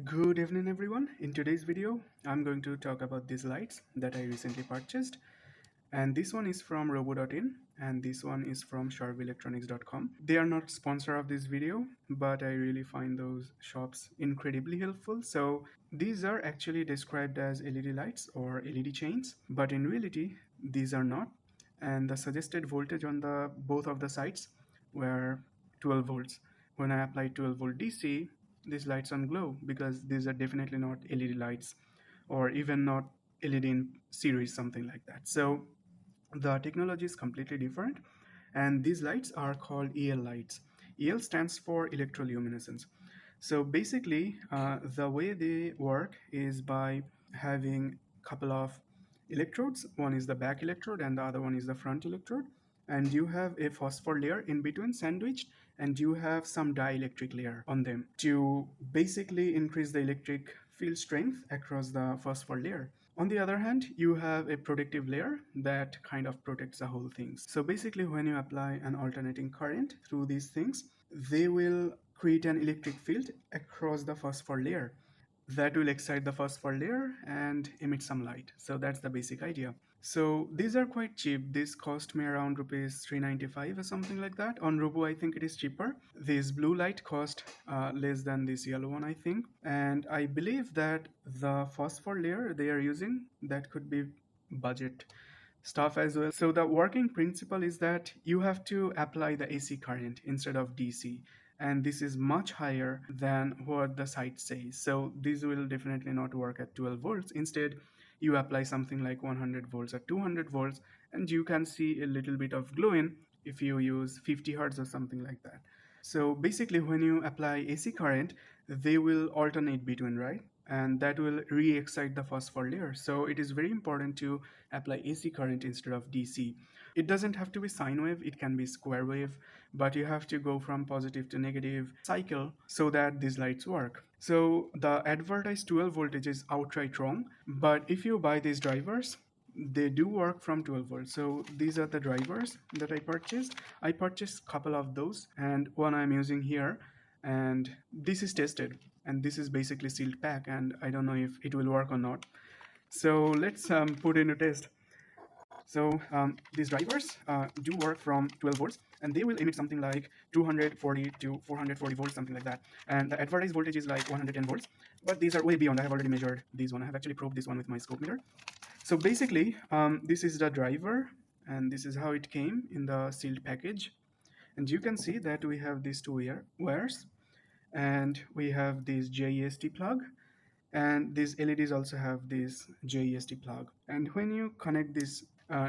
Good evening everyone. In today's video, I'm going to talk about these lights that I recently purchased. And this one is from robo.in and this one is from sharpelectronics.com. They are not sponsor of this video, but I really find those shops incredibly helpful. So these are actually described as LED lights or LED chains, but in reality, these are not. And the suggested voltage on the both of the sides were 12 volts. When I applied 12 volt DC, these lights on glow because these are definitely not LED lights or even not LED in series, something like that. So the technology is completely different, and these lights are called EL lights. EL stands for electroluminescence. So basically, the way they work is by having a couple of electrodes. One is the back electrode, and the other one is the front electrode. And you have a phosphor layer in between sandwiched, and you have some dielectric layer on them to basically increase the electric field strength across the phosphor layer. On the other hand, you have a protective layer that kind of protects the whole thing. So basically, when you apply an alternating current through these things, they will create an electric field across the phosphor layer that will excite the phosphor layer and emit some light. So that's the basic idea. So these are quite cheap. This cost me around rupees 395 or something like that. On Robo, I think it is cheaper. This blue light cost less than this yellow one, I think. And I believe that the phosphor layer they are using, that could be budget stuff as well. So the working principle is that you have to apply the AC current instead of DC. And this is much higher than what the site says. So this will definitely not work at 12 volts. Instead, you apply something like 100 volts or 200 volts, and you can see a little bit of glowing if you use 50 hertz or something like that. So basically, when you apply AC current, they will alternate between, right? And that will re-excite the phosphor layer. So it is very important to apply AC current instead of DC. It doesn't have to be sine wave, it can be square wave, but you have to go from positive to negative cycle so that these lights work. So the advertised 12 voltage is outright wrong, but if you buy these drivers, they do work from 12 volts. So these are the drivers that I purchased a couple of those, and one I'm using here, and this is tested, and this is basically sealed pack, and I don't know if it will work or not. So let's put in a test. So these drivers do work from 12 volts, and they will emit something like 240 to 440 volts, something like that. And the advertised voltage is like 110 volts, but these are way beyond. I have already measured these one. I have actually probed this one with my scope meter. So basically, this is the driver, and this is how it came in the sealed package. And you can see that we have these two wires, and we have this JEST plug, and these LEDs also have this JEST plug. And when you connect this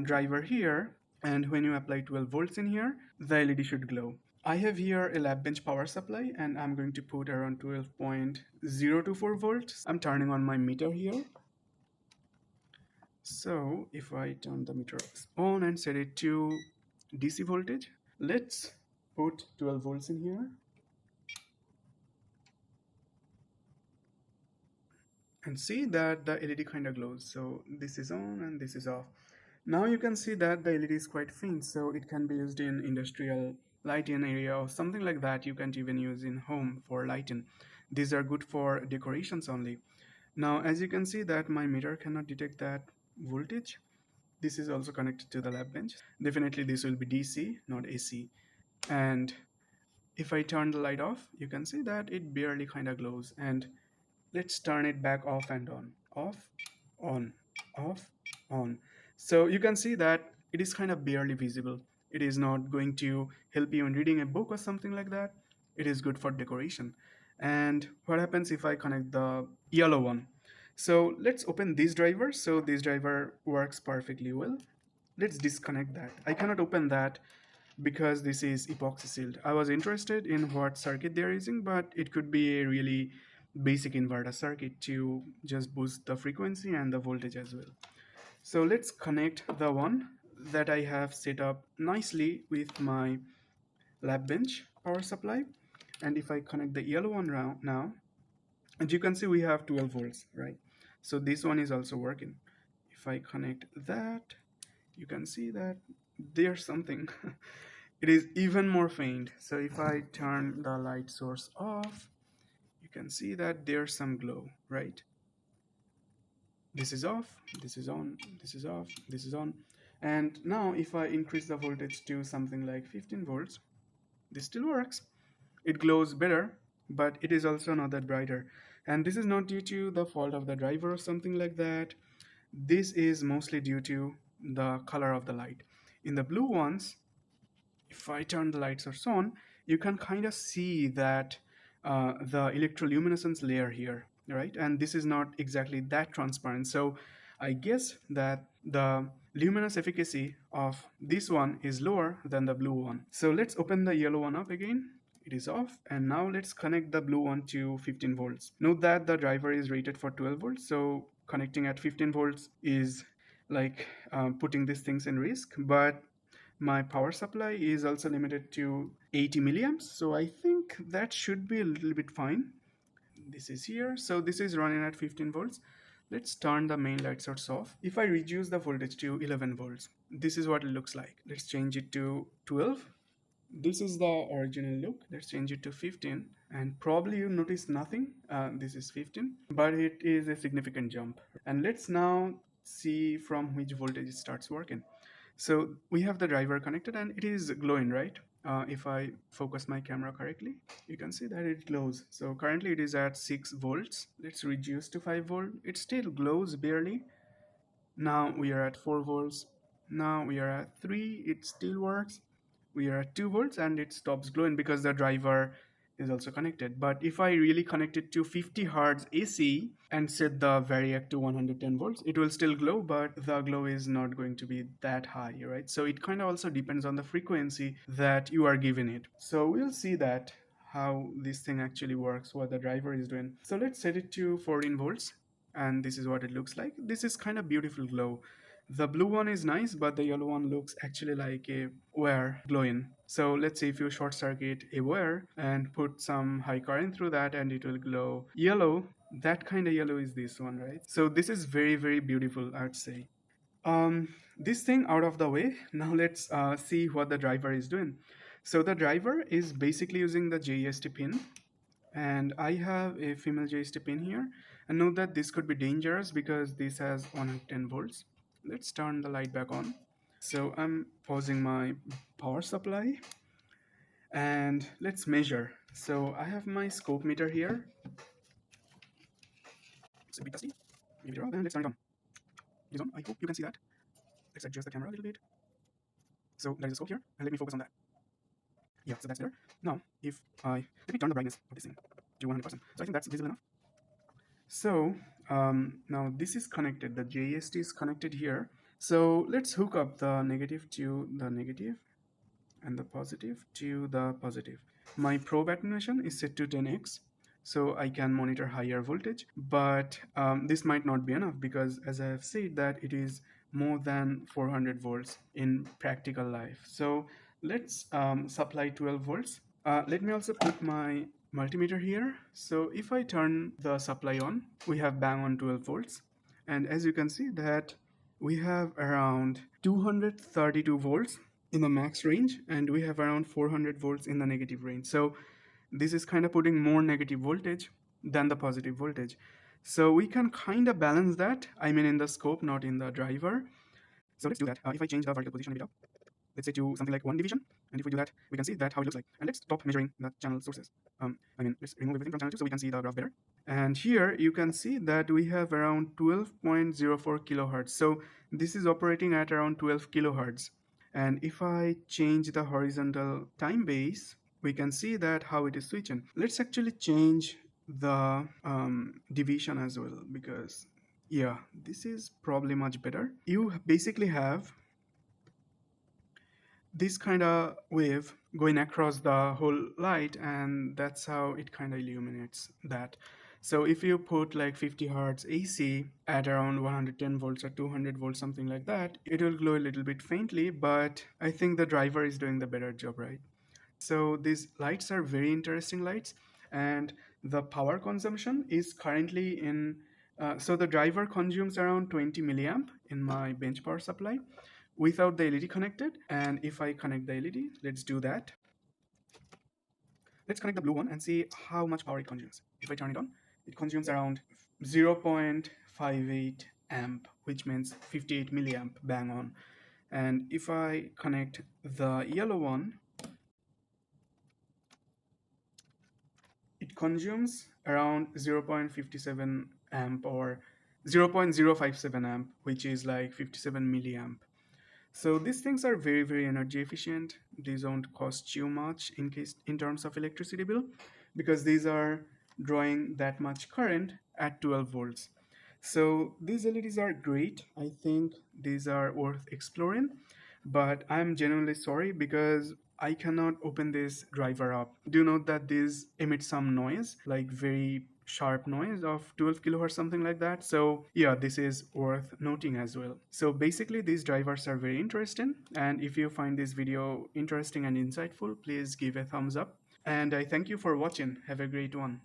driver here, and when you apply 12 volts in here, the LED should glow. I have here a lab bench power supply, and I'm going to put around 12.024 volts. I'm turning on my meter here. So if I turn the meter on and set it to DC voltage, let's put 12 volts in here. And see that the LED kind of glows. So this is on and this is off. Now you can see that the LED is quite faint, so it can be used in industrial lighting area or something like that. You can't even use in home for lighting. These are good for decorations only. Now as you can see that my meter cannot detect that voltage. This is also connected to the lab bench. Definitely this will be DC, not AC. And if I turn the light off, you can see that it barely kind of glows. And let's turn it back off and on. Off, on, off, on. So you can see that it is kind of barely visible. It is not going to help you in reading a book or something like that. It is good for decoration. And what happens if I connect the yellow one? So let's open this driver. So this driver works perfectly well. Let's disconnect that. I cannot open that because this is epoxy sealed. I was interested in what circuit they're using, but it could be a really basic inverter circuit to just boost the frequency and the voltage as well. So let's connect the one that I have set up nicely with my lab bench power supply. And if I connect the yellow one now, and you can see we have 12 volts, right? So this one is also working. If I connect that, you can see that there's something. It is even more faint. So if I turn the light source off, you can see that there's some glow, right? This is off, this is on, this is off, this is on. And now if I increase the voltage to something like 15 volts, this still works. It glows better, but it is also not that brighter. And this is not due to the fault of the driver or something like that. This is mostly due to the color of the light. In the blue ones, if I turn the lights on, you can kind of see that the electroluminescence layer here, right? And this is not exactly that transparent. So I guess that the luminous efficacy of this one is lower than the blue one. So let's open the yellow one up again. It is off, and now let's connect the blue one to 15 volts. Note that the driver is rated for 12 volts, so connecting at 15 volts is like putting these things in risk, but my power supply is also limited to 80 milliamps, so I think that should be a little bit fine. This is here, so this is running at 15 volts. Let's turn the main light source off. If I reduce the voltage to 11 volts, this is what it looks like. Let's change it to 12. This is the original look. Let's change it to 15, and probably you notice nothing. This is 15, but it is a significant jump. And let's now see from which voltage it starts working. So we have the driver connected and it is glowing, right? If I focus my camera correctly, you can see that it glows. So currently it is at 6 volts. Let's reduce to 5 volt. It still glows barely. Now we are at 4 volts. Now we are at 3. It still works. We are at 2 volts and it stops glowing because the driver is also connected. But if I really connect it to 50 hertz AC and set the variac to 110 volts, it will still glow, but the glow is not going to be that high, right? So it kind of also depends on the frequency that you are giving it. So we'll see that how this thing actually works, what the driver is doing. So let's set it to 14 volts, and this is what it looks like. This is kind of beautiful glow. The blue one is nice, but the yellow one looks actually like a wire glowing. So let's say if you short circuit a wire and put some high current through that and it will glow yellow. That kind of yellow is this one, right? So this is very, very beautiful, I'd say. This thing out of the way, now let's see what the driver is doing. So the driver is basically using the JST pin, and I have a female JST pin here. And note that this could be dangerous because this has 110 volts. Let's turn the light back on. So I'm pausing my power supply and let's measure. So I have my scope meter here. It's a bit dusty. Leave it off and let's turn it on. It is on. I hope you can see that. Let's adjust the camera a little bit. So there is a scope here, and let me focus on that. Yeah, so that's there. Now, if I let me turn the brightness of this thing to 100%. So I think that's visible enough. So now this is connected. The JST is connected here. So let's hook up the negative to the negative and the positive to the positive. My probe attenuation is set to 10x, so I can monitor higher voltage, but this might not be enough because, as I have said, that it is more than 400 volts in practical life. So let's supply 12 volts. Let me also put my multimeter here. So if I turn the supply on, we have bang on 12 volts, and as you can see that we have around 232 volts in the max range, and we have around 400 volts in the negative range. So this is kind of putting more negative voltage than the positive voltage. So we can kind of balance that, I mean in the scope, not in the driver. So let's do that. If I change the vertical position a bit up, let's say to something like 1 division, and if we do that, we can see that how it looks like. And let's stop measuring the channel sources. Let's remove everything from channel 2 so we can see the graph better. And here you can see that we have around 12.04 kilohertz. So this is operating at around 12 kilohertz. And if I change the horizontal time base, we can see that how it is switching. Let's actually change the division as well, because yeah, this is probably much better. You basically have this kind of wave going across the whole light, and that's how it kind of illuminates that. So if you put like 50 hertz AC at around 110 volts or 200 volts, something like that, it will glow a little bit faintly, but I think the driver is doing the better job, right? So these lights are very interesting lights, and the power consumption is currently in, so the driver consumes around 20 milliamp in my bench power supply without the LED connected. And if I connect the LED, let's do that. Let's connect the blue one and see how much power it consumes. If I turn it on, it consumes around 0.58 amp, which means 58 milliamp, bang on. And if I connect the yellow one, it consumes around 0.57 amp or 0.057 amp, which is like 57 milliamp. So these things are very, very energy efficient. These don't cost you much in terms of electricity bill, because these are drawing that much current at 12 volts. So these LEDs are great. I think these are worth exploring, but I'm genuinely sorry because I cannot open this driver up. Do note that these emit some noise, like very sharp noise of 12 kilohertz, something like that. So yeah, this is worth noting as well. So basically these drivers are very interesting, and if you find this video interesting and insightful, please give a thumbs up. And I thank you for watching. Have a great one.